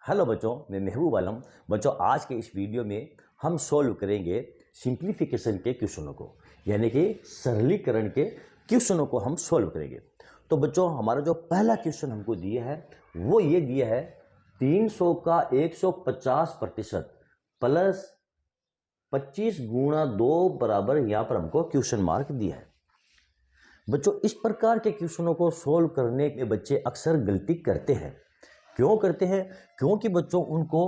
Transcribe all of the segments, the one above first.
Hello बच्चों, मैं महबूब आलम। बच्चों, आज के इस वीडियो में हम सॉल्व करेंगे सिंप्लीफिकेशन के क्वेश्चनों को, यानी कि सरलीकरण के क्वेश्चनों को हम सॉल्व करेंगे। तो बच्चों, हमारा जो पहला क्वेश्चन हमको दिया है वो ये दिया है 300 का 150% प्लस 25 गुणा 2 बराबर, यहाँ पर हमको क्वेश्चन मार्क दिया है। बच्चों, इस प्रकार के क्वेश्चनों को सॉल्व करने के बच्चे अक्सर गलती करते हैं। क्यों करते हैं? क्योंकि बच्चों उनको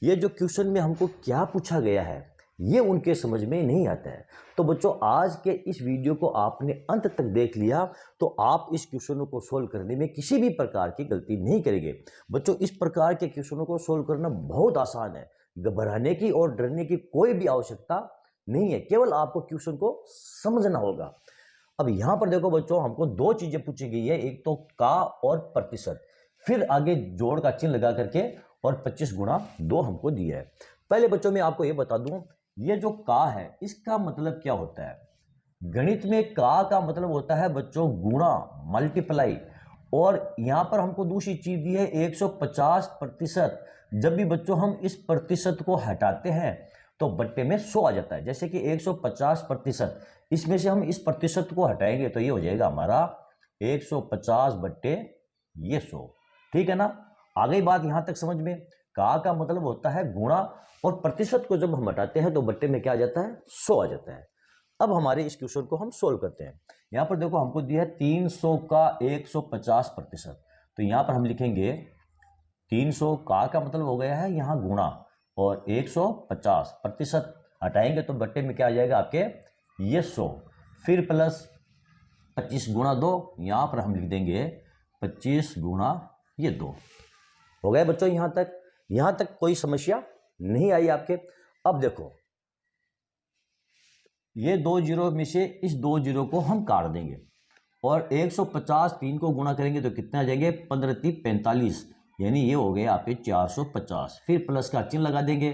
ये जो क्वेश्चन में हमको क्या पूछा गया है ये उनके समझ में नहीं आता है। तो बच्चों, आज के इस वीडियो को आपने अंत तक देख लिया तो आप इस क्वेश्चनों को सोल्व करने में किसी भी प्रकार की गलती नहीं करेंगे। बच्चों, इस प्रकार के क्वेश्चनों को सोल्व करना बहुत आसान है। घबराने की और डरने की कोई भी आवश्यकता नहीं है, केवल आपको क्वेश्चन को समझना होगा। अब यहां पर देखो बच्चों, हमको दो चीजें पूछी गई है, एक तो का और प्रतिशत, फिर आगे जोड़ का चिन्ह लगा करके और 25 गुणा 2 हमको दिया है। पहले बच्चों मैं आपको ये बता दूं, ये जो का है इसका मतलब क्या होता है। गणित में का मतलब होता है बच्चों गुणा, मल्टीप्लाई। और यहां पर हमको दूसरी चीज दी है 150%। जब भी बच्चों हम इस प्रतिशत को हटाते हैं तो बट्टे में 100 आ जाता है। जैसे कि 150%, इसमें से हम इस प्रतिशत को हटाएंगे तो ये हो जाएगा हमारा 150 बट्टे ये 100। ठीक है ना? आ गई बात यहां तक समझ में। का मतलब होता है गुणा, और प्रतिशत को जब हम हटाते हैं तो बट्टे में क्या आ जाता है? 100 आ जाता है। अब हमारे इस क्वेश्चन को हम सोल्व करते हैं। यहां पर देखो हमको दिया है 300 का 150%। तो यहां पर हम लिखेंगे 300 का मतलब हो गया है यहां गुणा, और 150% हटाएंगे तो बट्टे में क्या आ जाएगा आपके? ये 100। फिर प्लस 25 गुणा 2, यहां पर हम लिख देंगे 25 गुणा ये 2। हो गया बच्चों यहां तक कोई समस्या नहीं आई आपके। अब देखो, ये 2 जीरो में से इस 2 जीरो को हम काट देंगे और 150 3 को गुणा करेंगे तो कितने आ जाएंगे? 15 3 45, यानी ये हो गए आपके 450। फिर प्लस का चिन्ह लगा देंगे,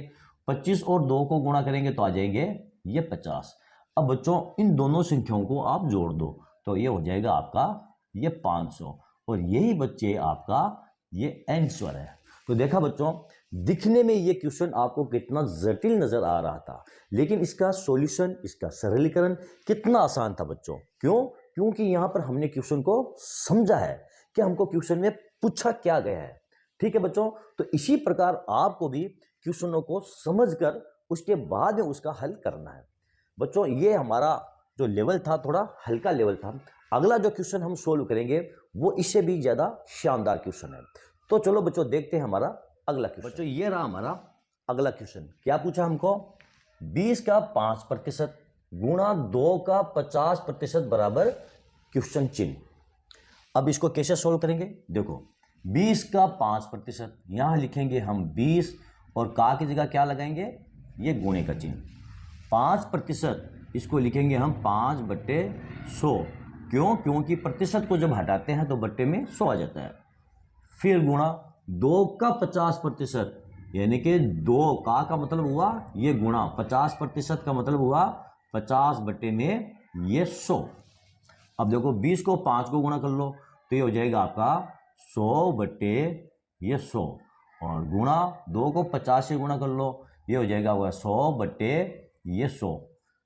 25 और 2 को गुणा करेंगे तो आ जाएंगे ये 50। अब बच्चों इन दोनों संख्याओं को आप जोड़ दो तो ये हो जाएगा आपका ये 500, और यही बच्चे आपका ये आंसर है। तो देखा बच्चों, दिखने में ये क्वेश्चन आपको कितना जटिल नजर आ रहा था, लेकिन इसका सॉल्यूशन, इसका सरलीकरण कितना आसान था बच्चों। क्यों? क्योंकि यहां पर हमने क्वेश्चन को समझा है कि हमको क्वेश्चन में पूछा क्या गया है। ठीक है बच्चों, तो इसी प्रकार आपको भी क्वेश्चनों को समझकर उसके बाद में उसका हल करना है। बच्चों, ये हमारा जो लेवल था थोड़ा हल्का लेवल था। अगला जो क्वेश्चन हम सोल्व करेंगे वो इससे भी ज्यादा शानदार क्वेश्चन है। तो चलो बच्चों देखते हैं हमारा अगला क्वेश्चन। बच्चों, ये रहा हमारा अगला क्वेश्चन। क्या पूछा हमको? 20 का 5% गुणा 2 का 50% बराबर क्वेश्चन चिन्ह। अब इसको कैसे सोल्व करेंगे? देखो, 20 का 5%, यहां लिखेंगे हम 20 और का की जगह क्या लगाएंगे? ये गुणे का चिन्ह। 5%, इसको लिखेंगे हम 5 बट्टे 100। क्यों? क्योंकि प्रतिशत को जब हटाते हैं तो बट्टे में 100 आ जाता है। फिर गुणा 2 का 50%, यानी कि 2 का मतलब हुआ ये गुणा, 50% का मतलब हुआ 50 बट्टे में ये 100। अब देखो 20 को 5 को गुणा कर लो तो ये हो जाएगा आपका 100 बट्टे ये 100, और गुणा 2 को 50 से गुणा कर लो, ये हो जाएगा हुआ 100 बट्टे ये 100।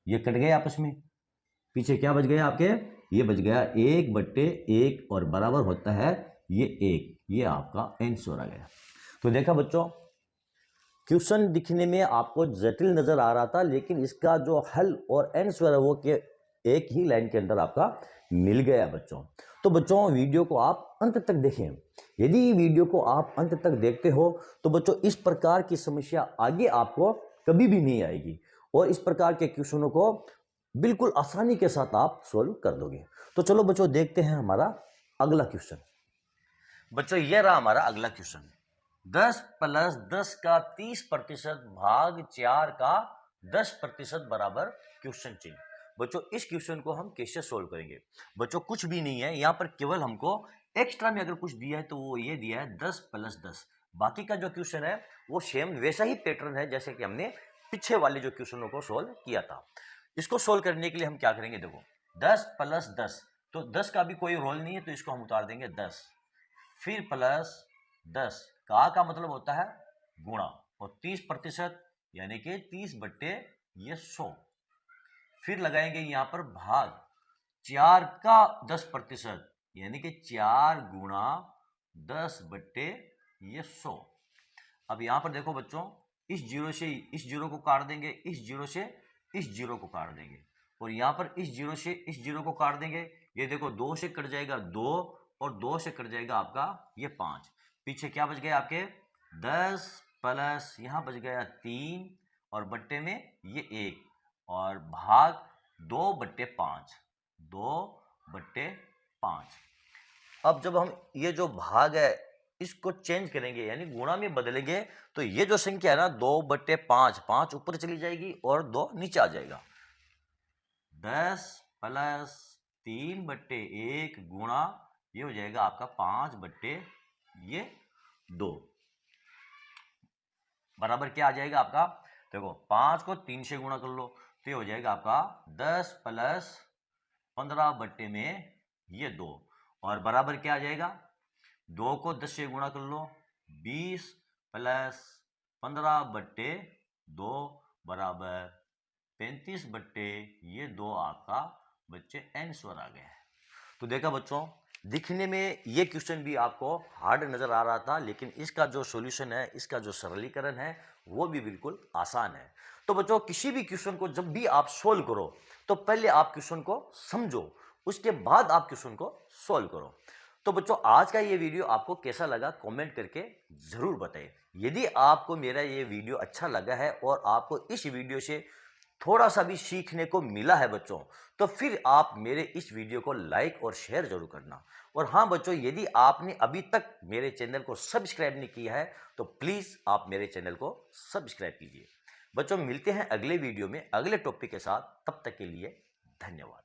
ये कट गए आपस में, पीछे क्या बच गया आपके? ये बच गया 1 बट्टे 1, और बराबर होता है ये 1। ये आपका आंसर आ गया। तो देखा बच्चों, क्वेश्चन दिखने में आपको जटिल नजर आ रहा था, लेकिन इसका जो हल और आंसर है वो के एक ही लाइन के अंदर आपका मिल गया बच्चों। तो बच्चों, वीडियो को आप अंत तक देखें। यदि वीडियो को आप अंत तक देखते हो तो बच्चों इस प्रकार की समस्या आगे आपको कभी भी नहीं आएगी, और इस प्रकार के क्वेश्चनों को बिल्कुल आसानी के साथ आप सोल्व कर दोगे। तो चलो बच्चों देखते हैं हमारा अगला क्वेश्चन। बच्चों, यह रहा हमारा अगला क्वेश्चन। 10 प्लस 10 का 30% भाग 4 का 10% बराबर क्वेश्चन चिन्ह। बच्चों, इस क्वेश्चन को हम कैसे सोल्व करेंगे? बच्चों, कुछ भी नहीं है, यहां पर केवल हमको एक्स्ट्रा में अगर कुछ दिया है तो वो ये दिया है 10 प्लस 10। बाकी का जो क्वेश्चन है वो सेम वैसा ही पैटर्न है जैसे कि हमने पीछे वाले जो क्वेश्चनों को सोल्व किया था। इसको सोल्व करने के लिए हम क्या करेंगे? देखो, 10 प्लस 10, तो 10 का भी कोई रोल नहीं है तो इसको हम उतार देंगे 10। फिर प्लस 10 का मतलब होता है गुणा, और 30% यानी कि 30 बट्टे ये 100। फिर लगाएंगे यहां पर भाग, 4 का 10% यानी कि 4 गुणा 10 बट्टे ये 100। अब यहां पर देखो बच्चों, इस जीरो से इस जीरो को काट देंगे, इस जीरो से इस जीरो को काट देंगे, और यहां पर इस जीरो से इस जीरो को काट देंगे। ये देखो 2 से कट जाएगा 2, और 2 से कट जाएगा आपका ये 5। पीछे क्या बच गया आपके 10 प्लस यहां बच गया 3, और बट्टे में ये 1, और भाग 2/5, 2/5। अब जब हम ये जो भाग है इसको चेंज करेंगे यानी गुणा में बदलेंगे, तो ये जो संख्या है ना 2/5, 5 ऊपर चली जाएगी और 2 नीचे आ जाएगा। 10 प्लस 3/1 गुणा ये हो जाएगा आपका 5/2 बराबर क्या आ जाएगा आपका। देखो 5 को 3 से गुणा कर लो तो ये हो जाएगा आपका 10 प्लस 15 बट्टे में ये 2, और बराबर क्या आ जाएगा, 2 को 10 से गुणा कर लो 20 प्लस 15/2 बराबर 35/2 आपका बच्चे आंसर आ गया है। तो देखा बच्चों, दिखने में ये क्वेश्चन भी आपको हार्ड नजर आ रहा था, लेकिन इसका जो सॉल्यूशन है, इसका जो सरलीकरण है वो भी बिल्कुल आसान है। तो बच्चों, किसी भी क्वेश्चन को जब भी आप सोल्व करो तो पहले आप क्वेश्चन को समझो, उसके बाद आप क्वेश्चन को सोल्व करो। तो बच्चों, आज का ये वीडियो आपको कैसा लगा कमेंट करके जरूर बताइए। यदि आपको मेरा ये वीडियो अच्छा लगा है और आपको इस वीडियो से थोड़ा सा भी सीखने को मिला है बच्चों, तो फिर आप मेरे इस वीडियो को लाइक और शेयर जरूर करना। और हाँ बच्चों, यदि आपने अभी तक मेरे चैनल को सब्सक्राइब नहीं किया है तो प्लीज़ आप मेरे चैनल को सब्सक्राइब कीजिए। बच्चों, मिलते हैं अगले वीडियो में अगले टॉपिक के साथ, तब तक के लिए धन्यवाद।